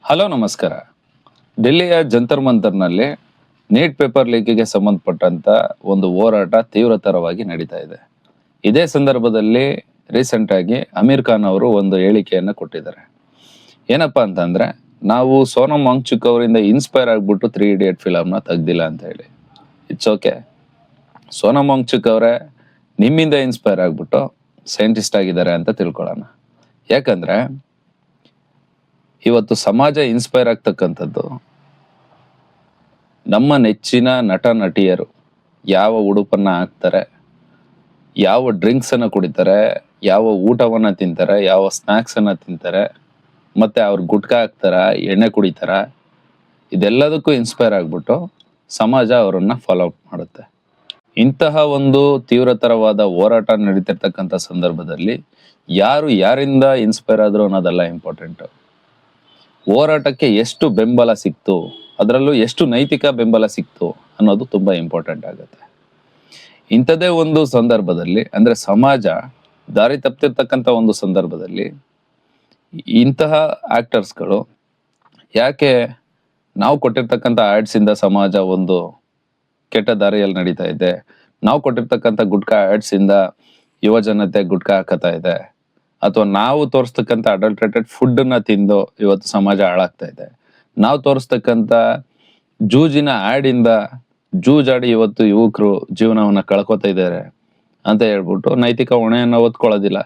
Hello ನಮಸ್ಕಾರ. ಡೆಲ್ಲಿಯ Jantar ಮಂತರ್ನಲ್ಲಿ NEET paper ಲೀಕಿಗೆ ಸಂಬಂಧಪಟ್ಟಂತ ಒಂದು ಹೋರಾಟ ತೀವ್ರತರವಾಗಿ ನಡೀತಾ ಇದೆ. ಇದೇ ಸಂದರ್ಭದಲ್ಲಿ ರೀಸೆಂಟ್ ಆಗಿ ಅಮೀರ್ ಖಾನ್ ಅವರು ಒಂದು ಹೇಳಿಕೆಯನ್ನ ಕೊಟ್ಟಿದ್ದಾರೆ. ಏನಪ್ಪಾ ಅಂತಂದ್ರೆ, ನಾವು ಸೋನಮ್ ವಾಂಗ್ಚುಕ್ ಅವರಿಂದ ಇನ್ಸ್ಪೈರ್ ಆಗ್ಬಿಟ್ಟು 3 ಇಡಿಯಟ್ ಫಿಲಮ್ ನ ತೆಗ್ದಿಲ್ಲ ಅಂತ ಹೇಳಿ. It's okay. ಸೋನಮ್ ವಾಂಗ್ಚುಕ್ ಅವರೇ ನಿಮ್ಮಿಂದ ಇನ್ಸ್ಪೈರ್ ಆಗ್ಬಿಟ್ಟು ಸೈಂಟಿಸ್ಟ್ ಆಗಿದ್ದಾರೆ ಅಂತ ತಿಳ್ಕೊಳ್ಳೋಣ. ಯಾಕಂದ್ರೆ ಇವತ್ತು ಸಮಾಜ ಇನ್ಸ್ಪೈರ್ ಆಗ್ತಕ್ಕಂಥದ್ದು ನಮ್ಮ ನೆಚ್ಚಿನ ನಟ ನಟಿಯರು ಯಾವ ಉಡುಪನ್ನ ಹಾಕ್ತಾರೆ, ಯಾವ ಡ್ರಿಂಕ್ಸ್ ಅನ್ನ ಕುಡಿತಾರೆ, ಯಾವ ಊಟವನ್ನ ತಿಂತಾರೆ, ಯಾವ ಸ್ನಾಕ್ಸ್ ಅನ್ನ ತಿಂತಾರೆ, ಮತ್ತೆ ಅವ್ರು ಗುಟ್ಕಾ ಹಾಕ್ತಾರ, ಎಣ್ಣೆ ಕುಡಿತಾರ, ಇದೆಲ್ಲದಕ್ಕೂ ಇನ್ಸ್ಪೈರ್ ಆಗ್ಬಿಟ್ಟು ಸಮಾಜ ಅವರನ್ನ ಫಾಲೋ ಅಪ್ ಮಾಡುತ್ತೆ. ಇಂತಹ ಒಂದು ತೀವ್ರತರವಾದ ಹೋರಾಟ ನಡೀತಿರ್ತಕ್ಕಂಥ ಸಂದರ್ಭದಲ್ಲಿ ಯಾರು ಯಾರಿಂದ ಇನ್ಸ್ಪೈರ್ ಆದ್ರು ಅನ್ನೋದೆಲ್ಲ ಇಂಪಾರ್ಟೆಂಟ್. ಹೋರಾಟಕ್ಕೆ ಎಷ್ಟು ಬೆಂಬಲ ಸಿಕ್ತು, ಅದರಲ್ಲೂ ಎಷ್ಟು ನೈತಿಕ ಬೆಂಬಲ ಸಿಕ್ತು ಅನ್ನೋದು ತುಂಬಾ ಇಂಪಾರ್ಟೆಂಟ್ ಆಗುತ್ತೆ. ಇಂಥದೇ ಒಂದು ಸಂದರ್ಭದಲ್ಲಿ, ಅಂದ್ರೆ ಸಮಾಜ ದಾರಿ ತಪ್ಪಿರ್ತಕ್ಕಂಥ ಒಂದು ಸಂದರ್ಭದಲ್ಲಿ ಇಂತಹ ಆಕ್ಟರ್ಸ್ಗಳು ಯಾಕೆ ನಾವು ಕೊಟ್ಟಿರ್ತಕ್ಕಂಥ ಆಡ್ಸ್ ಇಂದ ಸಮಾಜ ಒಂದು ಕೆಟ್ಟ ದಾರಿಯಲ್ಲಿ ನಡೀತಾ ಇದೆ, ನಾವು ಕೊಟ್ಟಿರ್ತಕ್ಕಂಥ ಗುಟ್ಕಾ ಆಡ್ಸ್ ಇಂದ ಯುವ ಜನತೆ ಗುಟ್ಕಾ ಹಾಕತಾ ಇದೆ, ಅಥವಾ ನಾವು ತೋರಿಸ್ತಕ್ಕಂಥ ಅಡಲ್ಟ್ರೇಟೆಡ್ ಫುಡ್ ನ ತಿಂದು ಇವತ್ತು ಸಮಾಜ ಹಾಳಾಗ್ತಾ ಇದೆ, ನಾವು ತೋರಿಸ್ತಕ್ಕಂಥ ಜೂಜಿನ ಆಡ್ ಇಂದ ಜೂಜಾಡಿ ಇವತ್ತು ಯುವಕರು ಜೀವನವನ್ನ ಕಳ್ಕೊತಾ ಇದ್ದಾರೆ ಅಂತ ಹೇಳ್ಬಿಟ್ಟು ನೈತಿಕ ಹೊಣೆಯನ್ನ ಒತ್ಕೊಳ್ಳೋದಿಲ್ಲ.